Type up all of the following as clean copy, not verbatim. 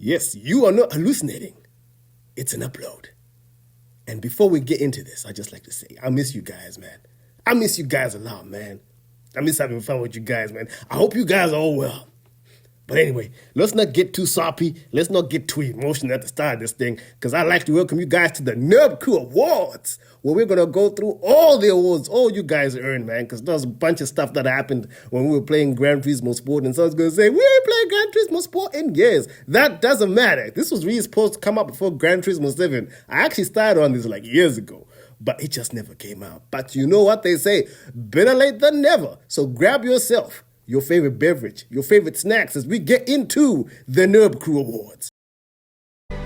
Yes, you are not hallucinating. It's an upload. And before we get into this, I'd just like to say, I miss you guys, man. I miss you guys a lot, man. I miss having fun with you guys, man. I hope you guys are all well. But anyway, let's not get too soppy. Let's not get too emotional at the start of this thing, because I'd like to welcome you guys to the Nurb Crew Awards, where we're going to go through all the awards all you guys earned, man, because there's a bunch of stuff that happened when we were playing Gran Turismo Sport, and someone's going to say, we ain't playing Gran Turismo Sport in years. That doesn't matter. This was really supposed to come out before Gran Turismo 7. I actually started on this like years ago, but it just never came out. But you know what they say, better late than never. So grab yourself your favorite beverage, your favorite snacks as we get into the Nurb Crew Awards.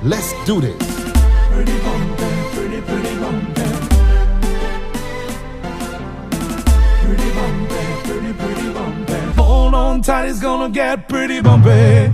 Let's do this. Pretty bumpin', pretty bumpin'. Pretty bumpin', pretty bumpin'. Hold on tight, it's gonna get pretty bumpy.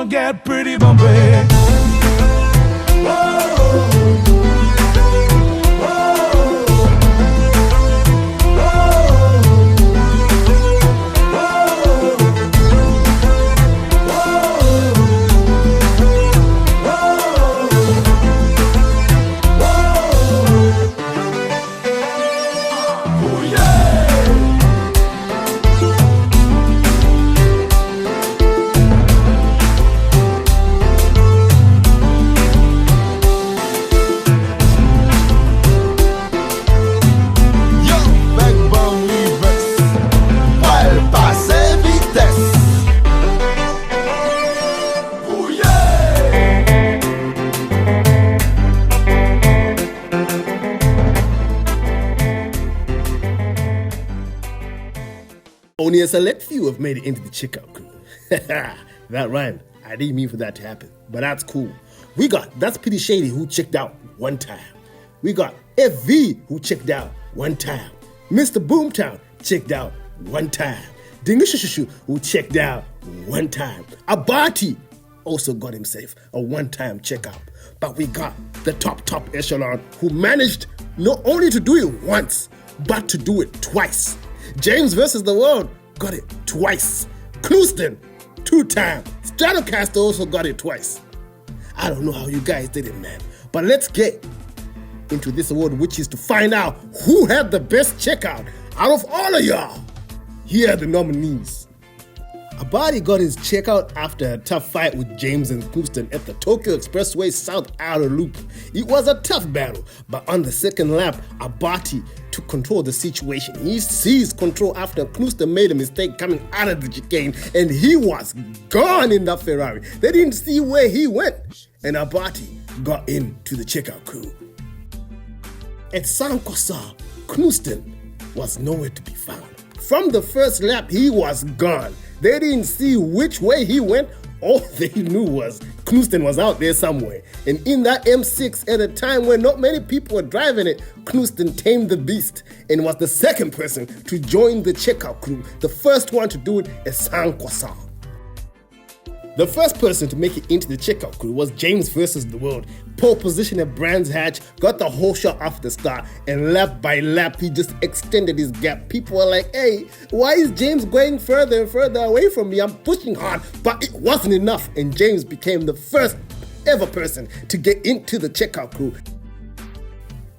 Get pretty bumpy. Only a select few have made it into the checkout crew. That rhymed. I didn't mean for that to happen, but that's cool. We got That's Pretty Shady, who checked out one time. We got FV, who checked out one time. Mr. Boomtown checked out one time. Dingishushu, who checked out one time. Abati also got himself a one-time checkout. But we got the top echelon, who managed not only to do it once, but to do it twice. James versus the World got it twice. Clouston, 2 times. Stratocaster also got it twice. I don't know how you guys did it, man. But let's get into this award, which is to find out who had the best checkout out of all of y'all. Here are the nominees. Abadi got his checkout after a tough fight with James and Clouston at the Tokyo Expressway South Outer Loop. It was a tough battle, but on the second lap, Abati took control of the situation. He seized control after Clouston made a mistake coming out of the chicane, and he was gone in that Ferrari. They didn't see where he went, and Abati got into the checkout crew. At Sankosa, Clouston was nowhere to be found. From the first lap, he was gone. They didn't see which way he went. All they knew was Clouston was out there somewhere. And in that M6, at a time when not many people were driving it, Clouston tamed the beast and was the second person to join the checkout crew. The first one to do it is Sankwasa. The first person to make it into the checkout crew was James versus the World. Pole position at Brands Hatch, got the whole shot off the start, and lap by lap he just extended his gap. People were like, hey, why is James going further and further away from me? I'm pushing hard, but it wasn't enough, and James became the first ever person to get into the checkout crew.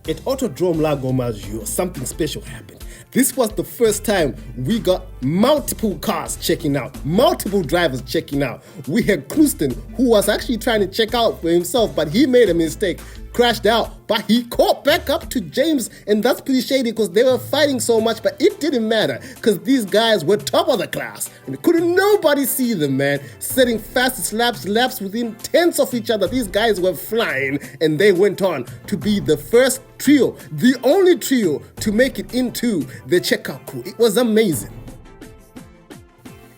At Autodrome Lago Maggiore, something special happened. This was the first time we got multiple cars checking out, multiple drivers checking out. We had Clouston, who was actually trying to check out for himself, but he made a mistake, crashed out, but he caught back up to James, and that's pretty shady because they were fighting so much, but it didn't matter because these guys were top of the class, and couldn't nobody see them, man. Setting fastest laps within tenths of each other. These guys were flying, and they went on to be the first trio, the only trio to make it into the checkout crew. It was amazing.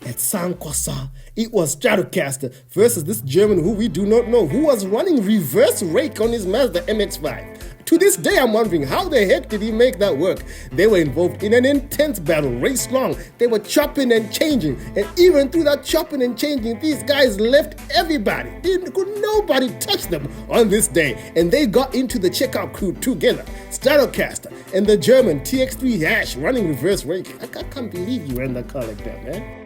At Sankosa, It was Stratocaster versus this German who we do not know, who was running reverse rake on his Mazda MX-5. To this day, I'm wondering how the heck did he make that work? They were involved in an intense battle, race long. They were chopping and changing. And even through that chopping and changing, these guys left everybody. Nobody touch them on this day. And they got into the checkout crew together. Stratocaster and the German TX3 Hash running reverse rake. I can't believe you ran that car like that, man.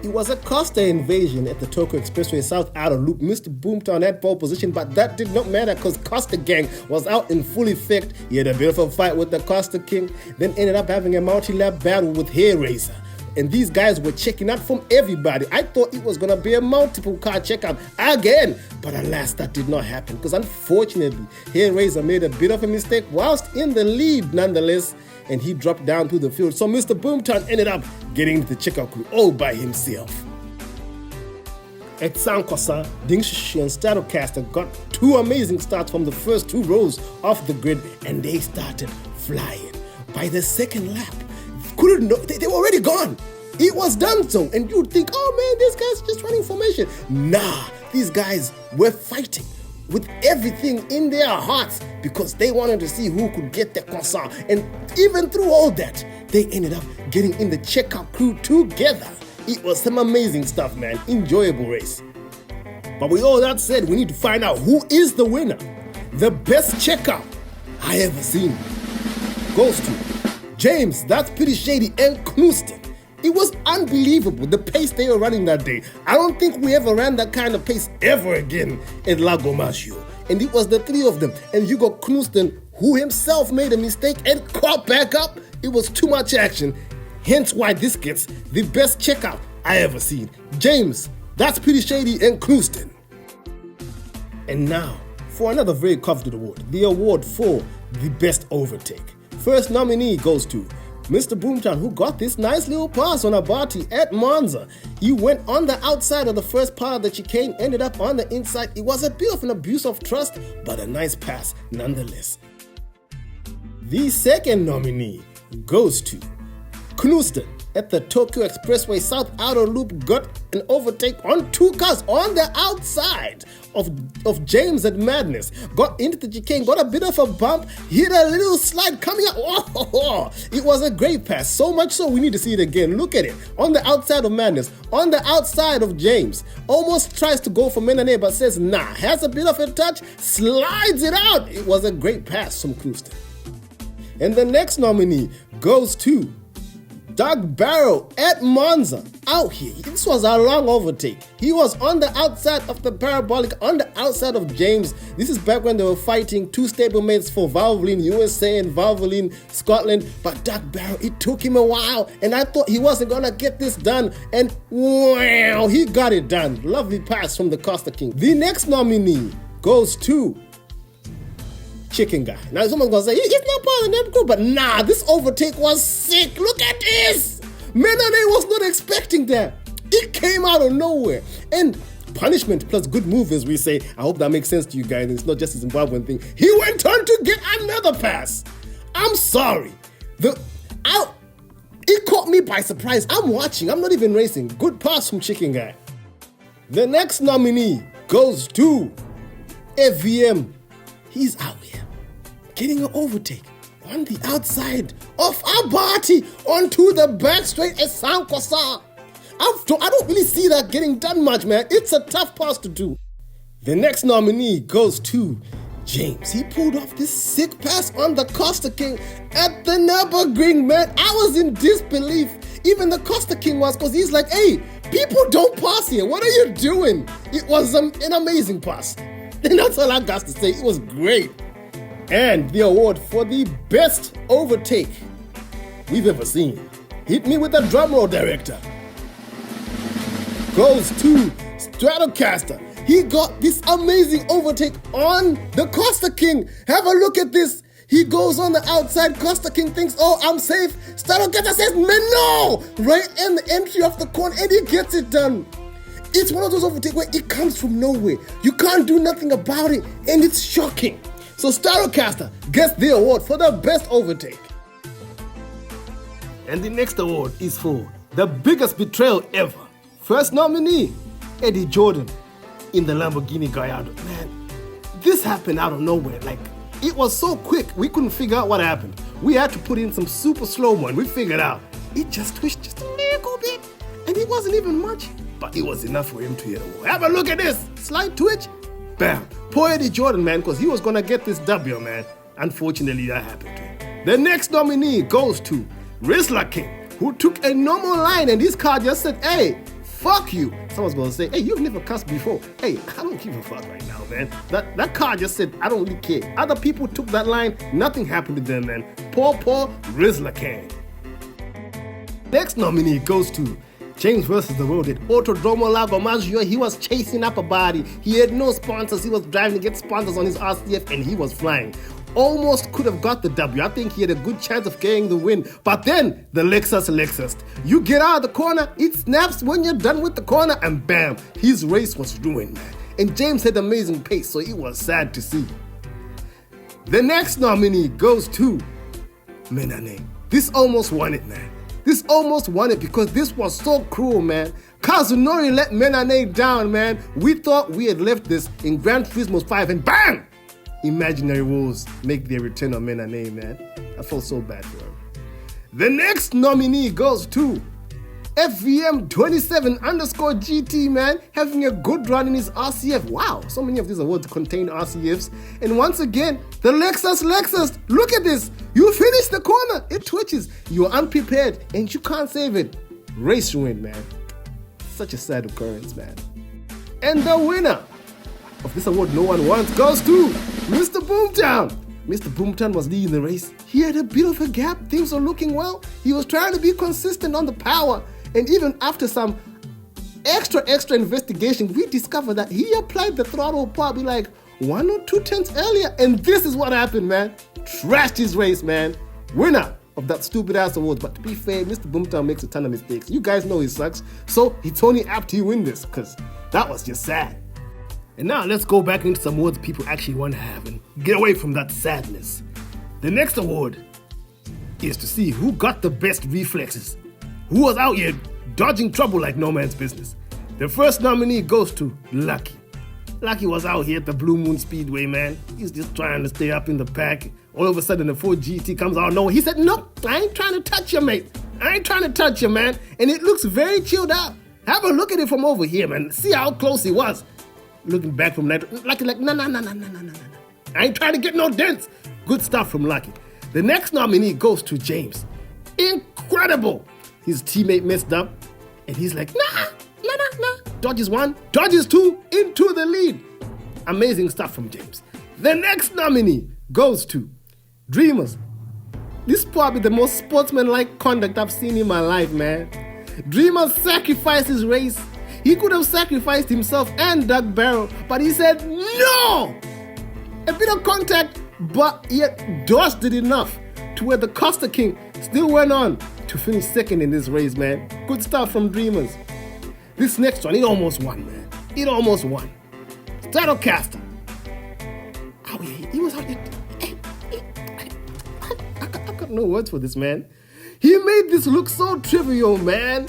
It was a Costa invasion at the Tokyo Expressway South Outer Loop. Mr. Boomtown had pole position, but that did not matter because Costa Gang was out in full effect. He had a bit of a fight with the Costa King, then ended up having a multi-lap battle with Hair Razor. And these guys were checking out from everybody. I thought it was going to be a multiple car checkout again, but alas, that did not happen because unfortunately, Hair Razor made a bit of a mistake whilst in the lead nonetheless, and he dropped down to the field. So Mr. Boomtown ended up getting into the checkout crew all by himself. At Sankosa, Dingshishi and Stratocaster got two amazing starts from the first two rows of the grid, and they started flying. By the second lap, they were already gone. It was done so, and you'd think, oh man, this guy's just running formation. Nah, these guys were fighting with everything in their hearts because they wanted to see who could get the croissant. And even through all that, they ended up getting in the checkout crew together. It was some amazing stuff, man. Enjoyable race. But with all that said, we need to find out who is the winner. The best checkout I ever seen goes to James, that's pretty shady, and Knuston. It was unbelievable, the pace they were running that day. I don't think we ever ran that kind of pace ever again at Lago Maggiore. And it was the three of them. And you got Knuston, who himself made a mistake and caught back up. It was too much action. Hence why this gets the best checkout I ever seen. James, that's pretty shady, and Knuston. And now, for another very coveted award, the award for the best overtake. First nominee goes to Mr. Boomtown, who got this nice little pass on Abati at Monza. He went on the outside of the first part of the chicane, ended up on the inside. It was a bit of an abuse of trust, but a nice pass nonetheless. The second nominee goes to Knuston at the Tokyo Expressway South Outer Loop, got an overtake on two cars on the outside of James at Madness. Got into the chicane, got a bit of a bump, hit a little slide coming out. Oh, it was a great pass. So much so we need to see it again. Look at it. On the outside of Madness, on the outside of James. Almost tries to go for Menane, but says nah. Has a bit of a touch, slides it out. It was a great pass from Knuston. And the next nominee goes to Doug Barrow at Monza. Out here, this was a long overtake. He was on the outside of the parabolic, on the outside of James. This is back when they were fighting two stablemates for Valvoline USA and Valvoline Scotland. But Doug Barrow, it took him a while, and I thought he wasn't gonna get this done. And wow, he got it done. Lovely pass from the Costa King. The next nominee goes to Chicken Guy. Now someone's gonna say, he's not part of the Nurb crew, but nah, this overtake was sick. Look at this! Menane was not expecting that. It came out of nowhere. And punishment plus good move, as we say. I hope that makes sense to you guys. It's not just a Zimbabwean thing. He went on to get another pass. I'm sorry. It caught me by surprise. I'm watching. I'm not even racing. Good pass from Chicken Guy. The next nominee goes to FVM. He's out here getting an overtake on the outside of Abati onto the back straight at Sankosa. I don't really see that getting done much, man. It's a tough pass to do. The next nominee goes to James. He pulled off this sick pass on the Costa King at the Nürburgring, man. I was in disbelief. Even the Costa King was, because he's like, hey, people don't pass here. What are you doing? It was an amazing pass. And that's all I got to say. It was great. And the award for the best overtake we've ever seen, hit me with a drum roll, director, goes to Stratocaster. He got this amazing overtake on the Costa King. Have a look at this. He goes on the outside. Costa King thinks, oh, I'm safe. Stratocaster says, man, no! Right in the entry of the corner, and he gets it done. It's one of those overtakes where it comes from nowhere. You can't do nothing about it, and it's shocking. So Stratocaster gets the award for the best overtake. And the next award is for the biggest betrayal ever First nominee, Eddie Jordan in the Lamborghini Gallardo. Man, this happened out of nowhere. Like, it was so quick, we couldn't figure out what happened. We had to put in some super slow-mo and we figured out. It just twitched just a little bit, and it wasn't even much, but it was enough for him to hit a wall. Have a look at this, slight twitch, bam. Poor Eddie Jordan, man, because he was gonna get this W, man. Unfortunately, that happened to him. The next nominee goes to Rizla King, who took a normal line and his car just said, hey, fuck you. Someone's gonna say, hey, you've never cussed before. Hey, I don't give a fuck right now, man. That car just said, I don't really care. Other people took that line, nothing happened to them, man. Poor Rizla King. Next nominee goes to James versus the World at Autodromo Lago Maggiore. He was chasing up a body. He had no sponsors. He was driving to get sponsors on his RCF and he was flying. Almost could have got the W. I think he had a good chance of getting the win. But then the Lexus. You get out of the corner, it snaps when you're done with the corner, and bam, his race was ruined, man. And James had amazing pace, so it was sad to see. The next nominee goes to Menane. This almost won it, man. This almost won it because this was so cruel, man. Kazunori let Menane down, man. We thought we had left this in Gran Turismo 5 and bang! Imaginary wolves make their return on Menane, man. I felt so bad for him. The next nominee goes to FVM 27_GT, man, having a good run in his RCF. Wow, so many of these awards contain RCFs. And once again, the Lexus. Look at this. You finish the corner. It twitches. You're unprepared and you can't save it. Race ruined, man. Such a sad occurrence, man. And the winner of this award no one wants goes to Mr. Boomtown. Mr. Boomtown was leading the race. He had a bit of a gap. Things were looking well. He was trying to be consistent on the power. And even after some extra investigation, we discovered that he applied the throttle probably like 1 or 2 tenths earlier. And this is what happened, man. Trashed his race, man. Winner of that stupid ass award. But to be fair, Mr. Boomtown makes a ton of mistakes. You guys know he sucks. So it's only apt he win this, because that was just sad. And now let's go back into some awards people actually want to have and get away from that sadness. The next award is to see who got the best reflexes. Who was out here dodging trouble like no man's business. The first nominee goes to Lucky. Lucky was out here at the Blue Moon Speedway, man. He's just trying to stay up in the pack. All of a sudden the Ford GT comes out of nowhere. He said, no, I ain't trying to touch you, mate. I ain't trying to touch you, man. And it looks very chilled out. Have a look at it from over here, man. See how close he was. Looking back from Nitro, Lucky like, no. I ain't trying to get no dents. Good stuff from Lucky. The next nominee goes to James. Incredible. His teammate messed up, and he's like, nah. Dodges 1, dodges 2, into the lead. Amazing stuff from James. The next nominee goes to Dreamers. This is probably the most sportsman-like conduct I've seen in my life, man. Dreamers sacrificed his race. He could have sacrificed himself and Doug Barrow, but he said no! A bit of contact, but yet dodged it enough to where the Costa King still went on to finish second in this race, man. Good stuff from Dreamers. This next one, it almost won, man. It almost won. Stratocaster. Oh, yeah, he was out here. I got no words for this, man. He made this look so trivial, man.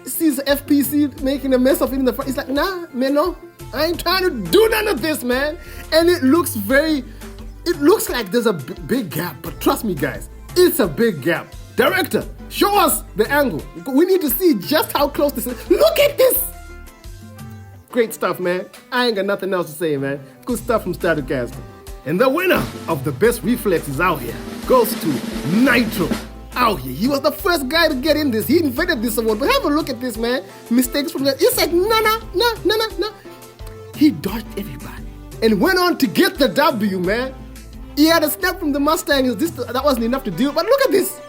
Sees FPC making a mess of it in the front. He's like, nah, man, no. I ain't trying to do none of this, man. And it looks like there's a big gap. But trust me, guys, it's a big gap. Director, show us the angle. We need to see just how close this is. Look at this. Great stuff, man. I ain't got nothing else to say, man. Good stuff from Stratocaster. And the winner of the best reflexes out here goes to Nitro. Out here. He was the first guy to get in this. He invented this award. But have a look at this, man. Mistakes from that. He said, no. He dodged everybody and went on to get the W, man. He had a step from the Mustang. That wasn't enough to do. But look at this.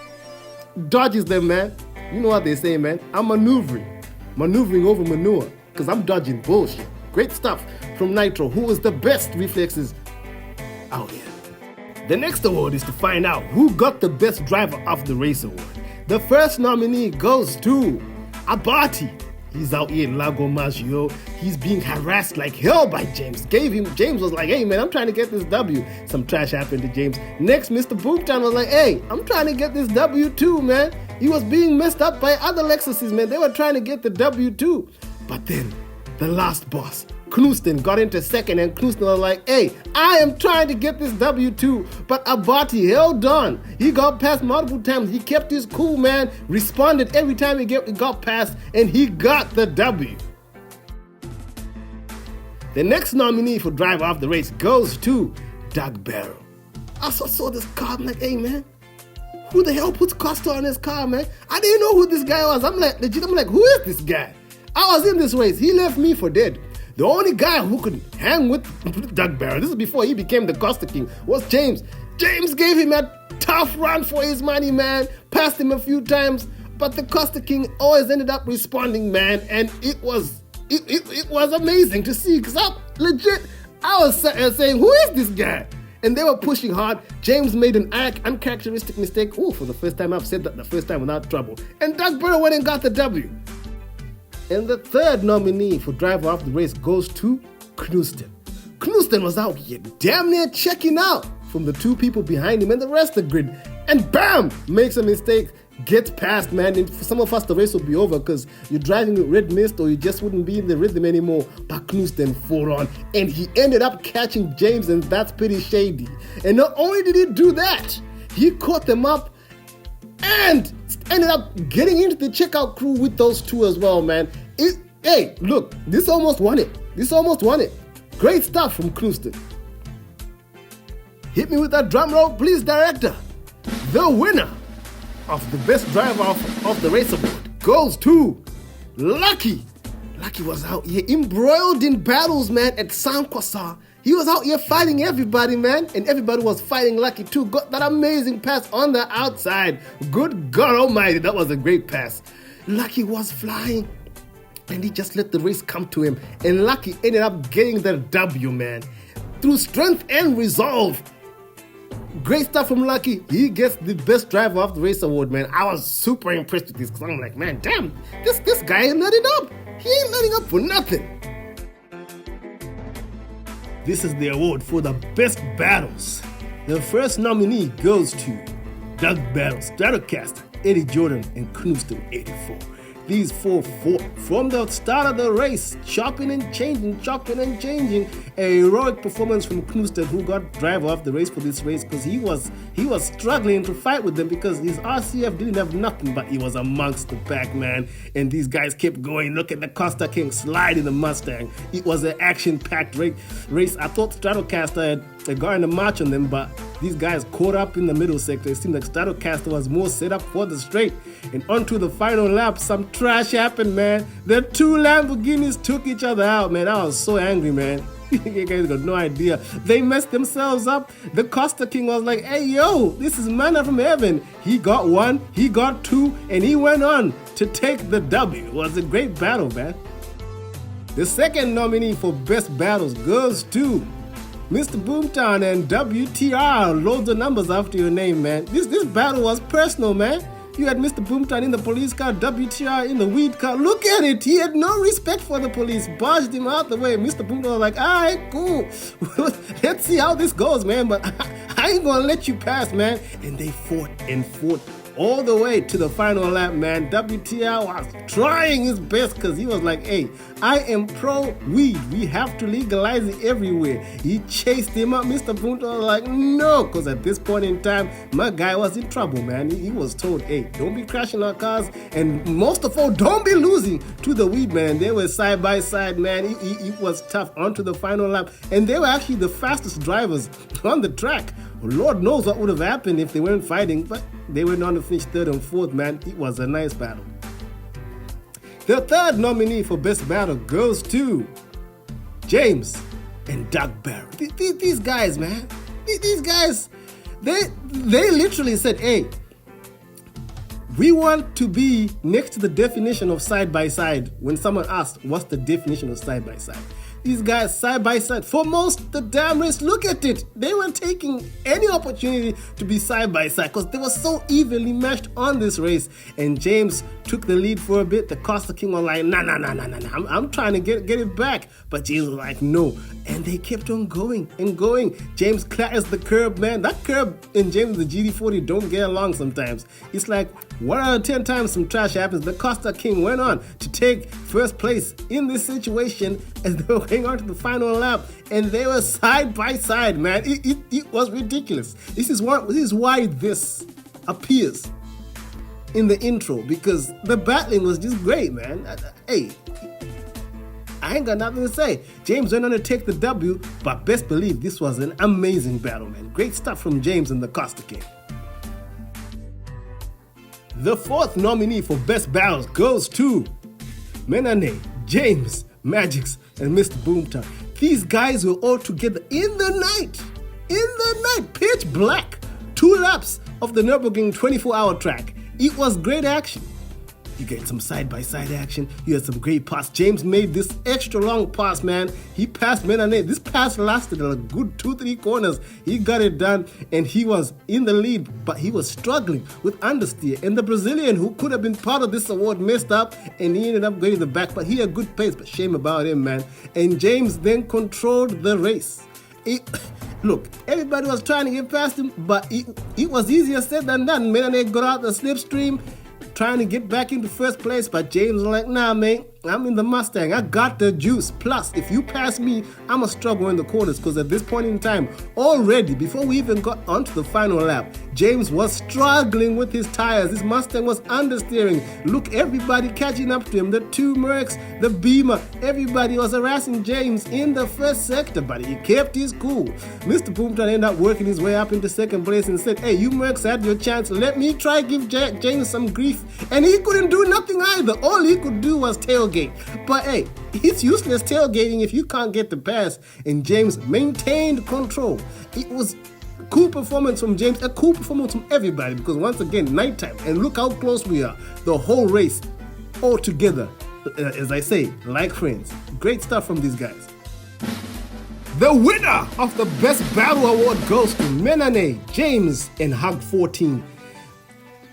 Dodges them, man. You know what they say, man. I'm maneuvering over manure, because I'm dodging bullshit. Great stuff from Nitro, who was the best reflexes out here. The next award is to find out who got the best driver of the race award. The first nominee goes to Abati. He's out here in Lago Maggiore. He's being harassed like hell by James. James was like, hey man, I'm trying to get this W. Some trash happened to James. Next, Mr. Boomtown was like, hey, I'm trying to get this W too, man. He was being messed up by other Lexuses, man. They were trying to get the W too. But then the last boss, Knoeston, got into second, and Knoeston was like, hey, I am trying to get this W too. But Abati held on. He got past multiple times. He kept his cool, man. Responded every time he got past, and he got the W. The next nominee for driver of the race goes to Doug Barrow. I saw this car. I'm like, hey, man, who the hell puts Costa on his car, man? I didn't know who this guy was. I'm like, who is this guy? I was in this race. He left me for dead. The only guy who could hang with Doug Barrow, this is before he became the Costa King, was James. James gave him a tough run for his money, man. Passed him a few times, but the Costa King always ended up responding, man. And it was amazing to see, because I was saying, who is this guy? And they were pushing hard. James made an uncharacteristic mistake. Oh, for the first time, I've said that the first time without trouble. And Doug Barrow went and got the W. And the third nominee for driver of the race goes to Knoeston. Knoeston was out here damn near checking out from the two people behind him and the rest of the grid. And bam, makes a mistake, gets past, man. And for some of us, the race will be over because you're driving with red mist or you just wouldn't be in the rhythm anymore. But Knoeston fought on, and he ended up catching James, and that's pretty shady. And not only did he do that, he caught them up and ended up getting into the checkout crew with those two as well, man. Hey, look, this almost won it. Great stuff from Knoeston. Hit me with that drum roll, please, director. The winner of the best driver of the race award goes to Lucky. Lucky was out here embroiled in battles, man, at Sankwasa. He was out here fighting everybody, man, and everybody was fighting Lucky too. Got that amazing pass on the outside. Good God almighty, that was a great pass. Lucky was flying, and he just let the race come to him, and Lucky ended up getting the W, man, through strength and resolve. Great stuff from Lucky. He gets the best driver of the race award, man. I was super impressed with this, because I'm like, man, damn, this guy ain't letting up. He ain't letting up for nothing. This is the award for the best battles. The first nominee goes to Doug Barrow, Stratocaster, Eddie Jordan, and Knoeston 84. These four fought from the start of the race, chopping and changing. A heroic performance from Knoeston, who got driver of the race for this race, because he was struggling to fight with them because his RCF didn't have nothing, but he was amongst the pack, man. And these guys kept going. Look at the Costa King slide in the Mustang. It was an action-packed race. I thought Stratocaster had gotten a march on them, but these guys caught up in the middle sector. It seemed like Stratocaster was more set up for the straight. And onto the final lap, some trash happened, man. The two Lamborghinis took each other out, man. I was so angry, man. You guys got no idea. They messed themselves up. The Costa King was like, hey, yo, this is manna from heaven. He got one, he got two, and he went on to take the W. It was a great battle, man. The second nominee for best battles goes to Mr. Boomtown and WTR. Loads of numbers after your name, man. This battle was personal, man. You had Mr. Boomtown in the police car, WTR in the weed car. Look at it. He had no respect for the police. Barged him out the way. Mr. Boomtown was like, all right, cool. Let's see how this goes, man. But I ain't going to let you pass, man. And they fought all the way to the final lap, man. WTR was trying his best because he was like, hey, I am pro-weed. We have to legalize it everywhere. He chased him up. Mr. Punto was like, no, because at this point in time, my guy was in trouble, man. He was told, hey, don't be crashing our cars, and most of all, don't be losing to the weed, man. They were side by side, man. It was tough onto the final lap, and they were actually the fastest drivers on the track. Lord knows what would have happened if they weren't fighting, but they went on to finish third and fourth, man. It was a nice battle. The third nominee for best battle goes to James and Doug Barrow. These guys, man, these guys, they literally said, hey, we want to be next to the definition of side by side. When someone asked, what's the definition of side by side? These guys side by side for most the damn race. Look at it. They were taking any opportunity to be side by side because they were so evenly matched on this race. And James took the lead for a bit. The Costa King was like, nah. I'm trying to get it back. But James was like, no. And they kept on going and going. James clatters the curb, man. That curb and James the GD40 don't get along sometimes. It's like 1 out of 10 times some trash happens. The Costa King went on to take first place in this situation as they were going on to the final lap. And they were side by side, man. It was ridiculous. This is why this appears in the intro, because the battling was just great, man. Hey, I ain't got nothing to say. James went on to take the W, but best believe this was an amazing battle, man. Great stuff from James and the Costa King. The fourth nominee for Best Battles goes to Menane, James, Magix, and Mr. Boomtown. These guys were all together in the night, pitch black. 2 laps of the Nürburgring 24-hour track. It was great action. You get some side-by-side action. You had some great pass. James made this extra long pass, man. He passed Menane. This pass lasted a good 2-3 corners. He got it done, and he was in the lead, but he was struggling with understeer. And the Brazilian, who could have been part of this award, messed up, and he ended up getting the back. But he had good pace, but shame about him, man. And James then controlled the race. Look, everybody was trying to get past him, but it was easier said than done. Menane got out the slipstream, trying to get back into first place, but James was like, nah, man, I'm in the Mustang. I got the juice. Plus, if you pass me, I'm going to struggle in the corners, because at this point in time, already, before we even got onto the final lap, James was struggling with his tires. His Mustang was understeering. Look, everybody catching up to him. The 2 Mercs, the Beamer, everybody was harassing James in the first sector, but he kept his cool. Mr. Boomtown ended up working his way up into second place and said, hey, you Mercs had your chance. Let me try give James some grief. And he couldn't do nothing either. All he could do was tailgate. But hey, it's useless tailgating if you can't get the pass. And James maintained control. It was cool performance from James, a cool performance from everybody, because once again, nighttime, and look how close we are. The whole race, all together, as I say, like friends. Great stuff from these guys. The winner of the Best Battle Award goes to Menane, James, and Hug 14.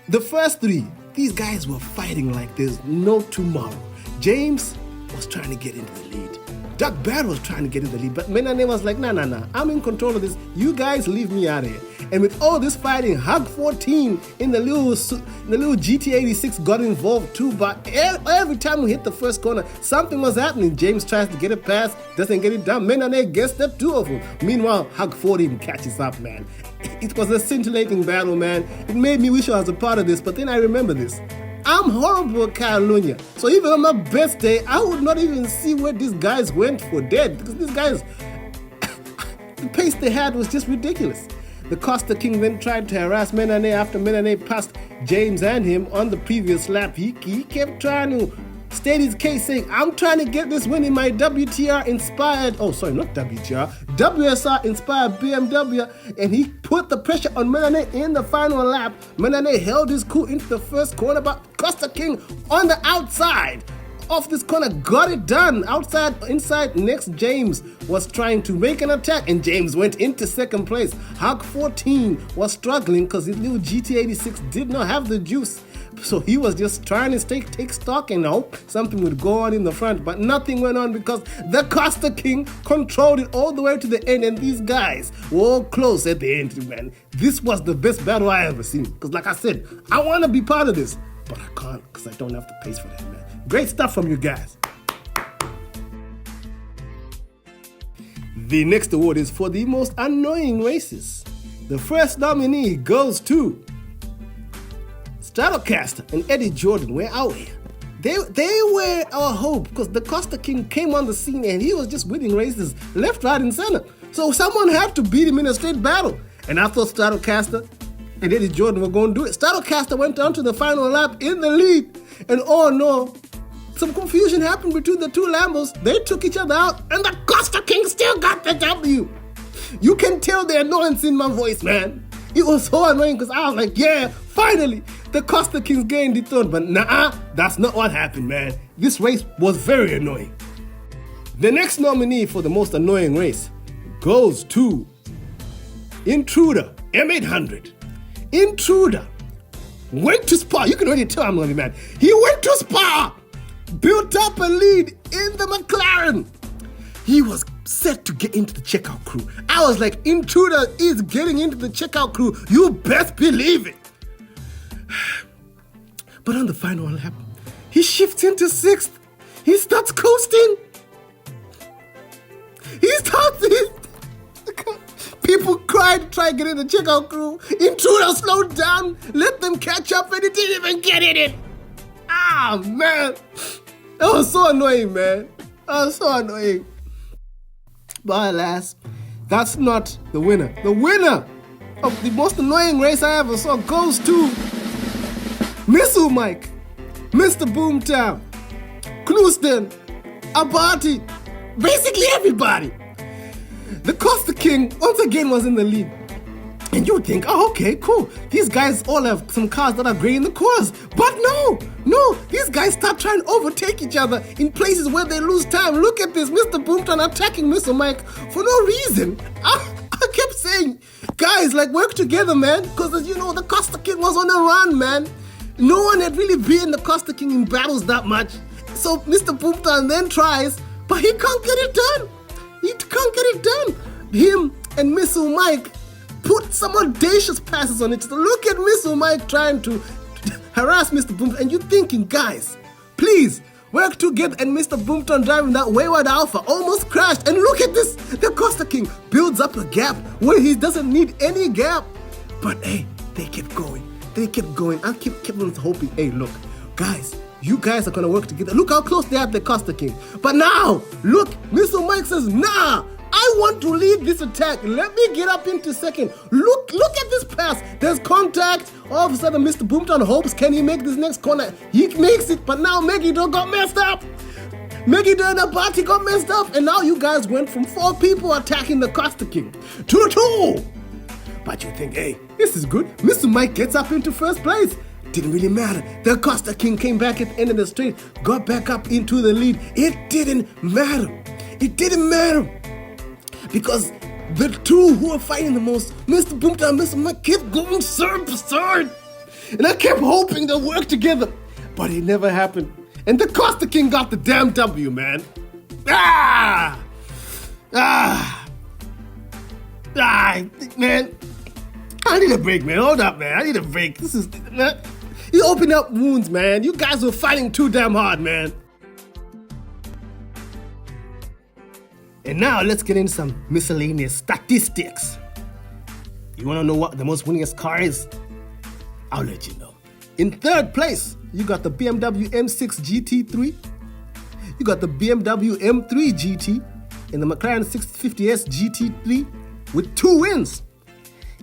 The first 3, these guys were fighting like there's no tomorrow. James was trying to get into the lead. Doug Battle was trying to get in the lead, but Menane was like, nah, I'm in control of this. You guys leave me out of here. And with all this fighting, Hug 14 in the little GT86 got involved too, but every time we hit the first corner, something was happening. James tries to get it past, doesn't get it done. Menane gets the 2 of them. Meanwhile, Hug 14 catches up, man. It was a scintillating battle, man. It made me wish I was a part of this, but then I remember this. I'm horrible at Catalonia, so even on my best day, I would not even see where these guys went for dead, because these guys, the pace they had was just ridiculous. The Costa King then tried to harass Menane after Menane passed James and him on the previous lap. He kept trying to state his case, saying, I'm trying to get this win in my WSR inspired BMW, and he put the pressure on Menane in the final lap. Menane held his cool into the first corner, but Costa King on the outside of this corner got it done. Inside, next James was trying to make an attack, and James went into second place. Hug 14 was struggling because his little GT86 did not have the juice. So he was just trying to take stock and hope something would go on in the front, but nothing went on because the Costa King controlled it all the way to the end, and these guys were all close at the end, man. This was the best battle I ever seen, because like I said, I want to be part of this, but I can't because I don't have the pace for that, man. Great stuff from you guys. The next award is for the most annoying races. The first nominee goes to Stratocaster and Eddie Jordan. Were out here. They were our hope, because the Costa King came on the scene and he was just winning races left, right, and center. So someone had to beat him in a straight battle. And I thought Stratocaster and Eddie Jordan were going to do it. Stratocaster went on to the final lap in the lead. And oh no, some confusion happened between the 2 Lambos. They took each other out, and the Costa King still got the W. You can tell the annoyance in my voice, man. It was so annoying because I was like, yeah, finally, the Costa King's gained the throne. But nah, that's not what happened, man. This race was very annoying. The next nominee for the most annoying race goes to Intruder M800. Intruder went to Spa. You can already tell I'm gonna be mad. He went to Spa, built up a lead in the McLaren. He was set to get into the checkout crew. I was like, Intruder is getting into the checkout crew. You best believe it. But on the final lap, he shifts into 6th. He starts coasting. People cried to try to get in the checkout crew. Intruder slowed down, let them catch up, and he didn't even get in it. Ah, man. That was so annoying, man. That was so annoying. But alas, that's not the winner. The winner of the most annoying race I ever saw goes to Missile Mike, Mr. Boomtown, Knuston, Abati, basically everybody. The Costa King once again was in the lead. And you would think, oh, okay, cool. These guys all have some cars that are great in the corners. But no, these guys start trying to overtake each other in places where they lose time. Look at this, Mr. Boomtown attacking Mr. Mike for no reason. I kept saying, guys, like, work together, man. Because, as you know, the Costa King was on a run, man. No one had really been the Costa King in battles that much. So Mr. Boomtown then tries, but he can't get it done. He can't get it done. Him and Missile Mike put some audacious passes on it. So look at Missile Mike trying to harass Mr. Boomtown. And you're thinking, guys, please work together. And Mr. Boomtown driving that wayward Alpha almost crashed. And look at this. The Costa King builds up a gap where he doesn't need any gap. But hey, they kept going. They kept going. I kept on hoping, hey, look, guys, you guys are going to work together. Look how close they are at the Costa King. But now, look, Mr. Mike says, nah, I want to lead this attack. Let me get up into second. Look at this pass. There's contact. All of a sudden, Mr. Boomtown hopes, can he make this next corner? He makes it, but now Megiddo got messed up. Megiddo and Abati got messed up. And now you guys went from 4 people attacking the Costa King to 2. But you think, hey, this is good. Mr. Mike gets up into first place. Didn't really matter. The Costa King came back at the end of the straight, got back up into the lead. It didn't matter. It didn't matter. Because the 2 who were fighting the most, Mr. Boomtown and Mr. Mike, kept going third. And I kept hoping they'll work together. But it never happened. And the Costa King got the damn W, man. Man. I need a break, man. Hold up, man. I need a break. This is, man. You open up wounds, man. You guys were fighting too damn hard, man. And now let's get into some miscellaneous statistics. You want to know what the most winningest car is? I'll let you know. In 3rd place, you got the BMW M6 GT3. You got the BMW M3 GT and the McLaren 650S GT3 with 2 wins.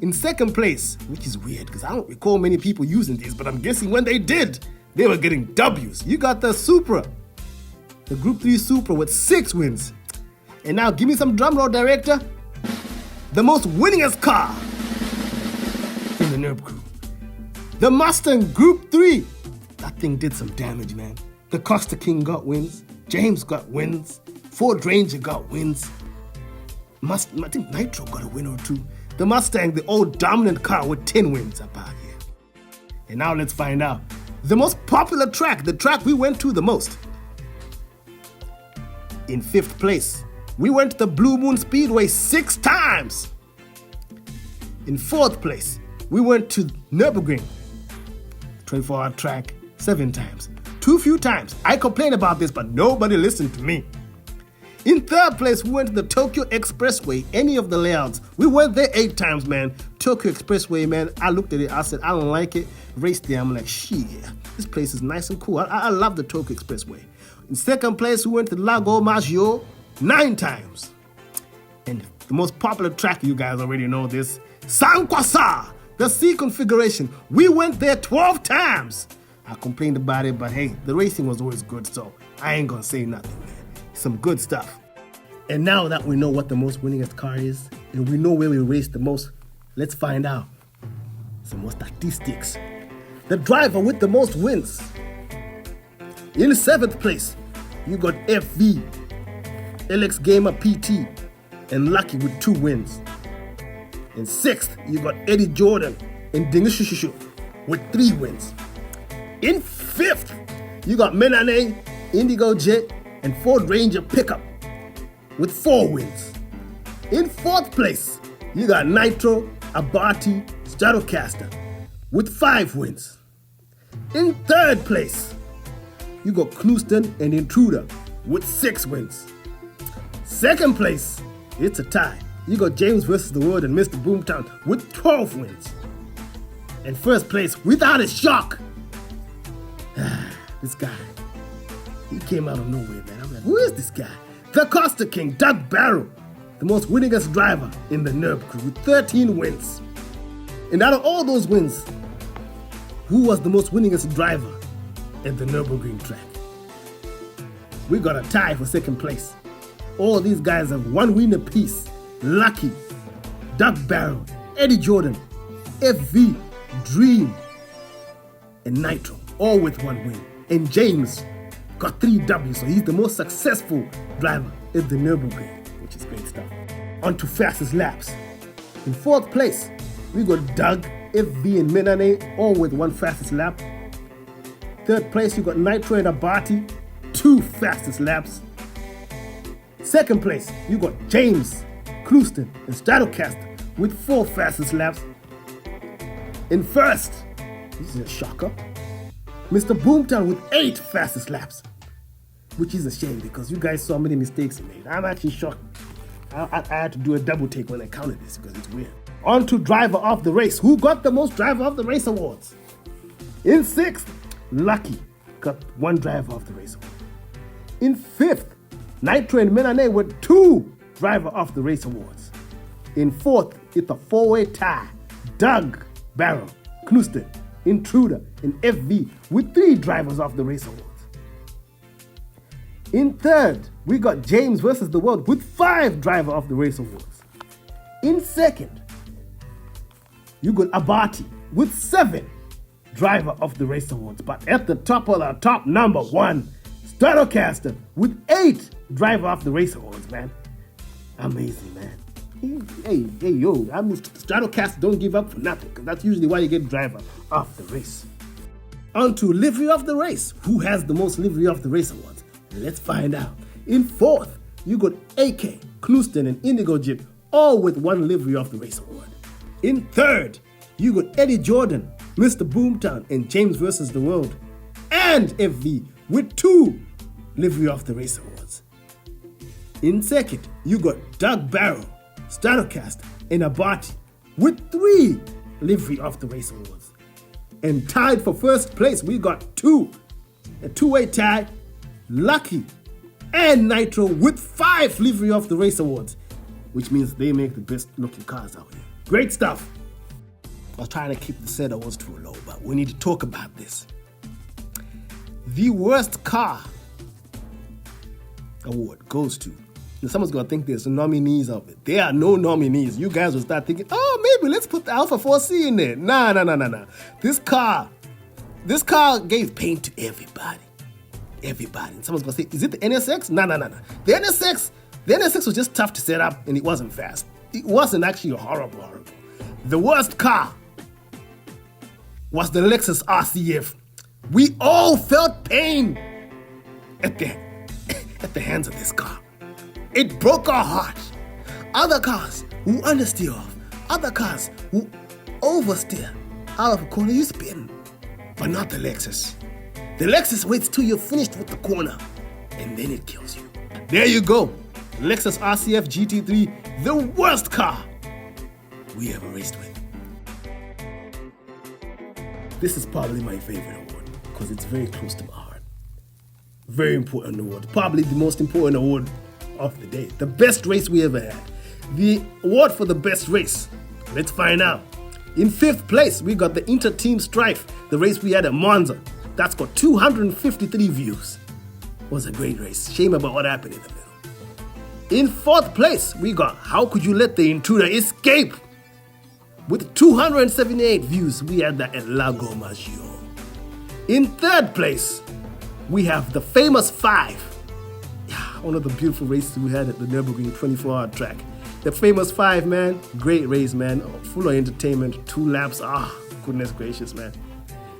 In 2nd place, which is weird because I don't recall many people using these, but I'm guessing when they did, they were getting W's. You got the Supra, the Group 3 Supra with 6 wins. And now give me some drum roll, director. The most winningest car in the Nurb crew. The Mustang Group 3. That thing did some damage, man. The Costa King got wins. James got wins. Ford Ranger got wins. I think Nitro got a win or 2. The Mustang, the old dominant car with 10 wins about here. And now let's find out. The most popular track, the track we went to the most. In 5th place, we went to the Blue Moon Speedway 6 times. In 4th place, we went to Nürburgring, 24-hour track, 7 times. Too few times. I complained about this, but nobody listened to me. In 3rd place, we went to the Tokyo Expressway, any of the layouts. We went there 8 times, man. Tokyo Expressway, man, I looked at it, I said, I don't like it. Raced there, I'm like, shit, this place is nice and cool. I love the Tokyo Expressway. In 2nd place, we went to Lago Maggiore 9 times. And the most popular track, you guys already know this, San Quasar, the C configuration. We went there 12 times. I complained about it, but hey, the racing was always good, so I ain't gonna say nothing, man. Some good stuff. And now that we know what the most winningest car is, and we know where we raced the most, let's find out some more statistics. The driver with the most wins. In 7th place, you got FV, LX Gamer PT, and Lucky with 2 wins. In 6th, you got Eddie Jordan and Dingishushu with 3 wins. In 5th, you got Menane, Indigo Jet, and Ford Ranger Pickup with 4 wins. In 4th place, you got Nitro, Abati, Stratocaster with 5 wins. In 3rd place, you got Knuston and Intruder with 6 wins. 2nd place, it's a tie. You got James vs. the World and Mr. Boomtown with 12 wins. And 1st place, without a shock, this guy, he came out of nowhere, man. I'm like, who is this guy? The Costa King, Doug Barrow, the most winningest driver in the Nurb crew with 13 wins. And out of all those wins, who was the most winningest driver at the Nürburgring track? We got a tie for 2nd place. All these guys have 1 win apiece. Lucky, Doug Barrow, Eddie Jordan, FV, Dream, and Nitro, all with 1 win. And James got 3 W's, so he's the most successful driver at the Nürburgring, which is great stuff. On to fastest laps. In 4th place, we got Doug, FV, and Menane, all with 1 fastest lap. 3rd place, you got Nitro and Abati, 2 fastest laps. 2nd place, you got James, Knuston, and Stratocaster with 4 fastest laps. In 1st, this is a shocker, Mr. Boomtown with 8 fastest laps, which is a shame because you guys saw many mistakes he made. I'm actually shocked. I had to do a double take when I counted this because it's weird. On to driver of the race. Who got the most driver of the race awards? In 6th, Lucky got 1 driver of the race award. In 5th, Nitro and Menane with 2 driver of the race awards. In 4th, it's a 4-way tie. Doug Barrow, Knuston, Intruder, and FV with 3 drivers of the race awards. In 3rd, we got James vs. the World with 5 driver of the race awards. In 2nd, you got Abati with 7 driver of the race awards. But at the top of the top, number 1, Stratocaster with 8 driver of the race awards, man. Amazing, man. Hey, yo, I mean, Stratocaster don't give up for nothing, because that's usually why you get driver of the race. On to livery of the race. Who has the most livery of the race awards? Let's find out. In 4th, you got AK, Knuston, and Indigo Jib, all with 1 livery of the race award. In 3rd, you got Eddie Jordan, Mr. Boomtown, and James vs. the World, and FV with 2 livery of the race awards. In 2nd, you got Doug Barrow, Stratocaster, and Abati with 3 livery of the race awards. And tied for 1st place, we got a 2-way tie, Lucky and Nitro with 5 livery of the race awards, which means they make the best looking cars out here. Great stuff. I was trying to keep the set awards too low, but we need to talk about this. The worst car award goes to, and someone's gonna think there's nominees of it. There are no nominees. You guys will start thinking, oh, maybe let's put the Alpha 4C in there. Nah. This car gave pain to everybody. And someone's gonna say, is it the NSX? Nah. The NSX was just tough to set up and it wasn't fast. It wasn't actually horrible. The worst car was the Lexus RCF. We all felt pain at the hands of this car. It broke our heart. Other cars who understeer off. Other cars who oversteer out of a corner, you spin. But not the Lexus. The Lexus waits till you're finished with the corner, and then it kills you. There you go. Lexus RCF GT3, the worst car we ever raced with. This is probably my favorite award, because it's very close to my heart. Very important award. Probably the most important award of the day. The best race we ever had. The award for the best race. Let's find out. In 5th place, we got the Inter-Team Strife, the race we had at Monza. That's got 253 views. It was a great race. Shame about what happened in the middle. In 4th place, we got How Could You Let the Intruder Escape? With 278 views, we had that at Lago Maggiore. In 3rd place, we have the famous 5. One of the beautiful races we had at the Nürburgring 24-hour track. The famous 5, man. Great race, man. Full of entertainment. 2 laps. Goodness gracious, man.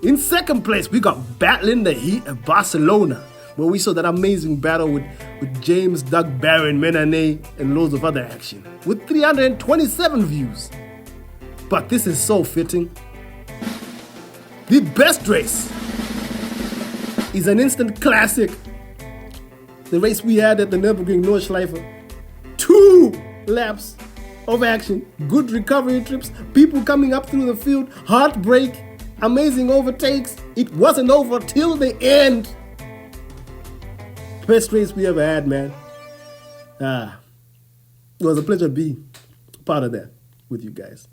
In second place, we got Battling the Heat of Barcelona, where we saw that amazing battle with James, Doug Barron, Menane, and loads of other action, with 327 views. But this is so fitting. The best race is an instant classic. The race we had at the Nürburgring Nordschleife. 2 laps of action, good recovery trips, people coming up through the field, heartbreak, amazing overtakes. It wasn't over till the end. Best race we ever had, man. It was a pleasure to be part of that with you guys.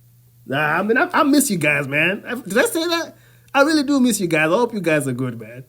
I miss you guys, man. Did I say that? I really do miss you guys. I hope you guys are good, man.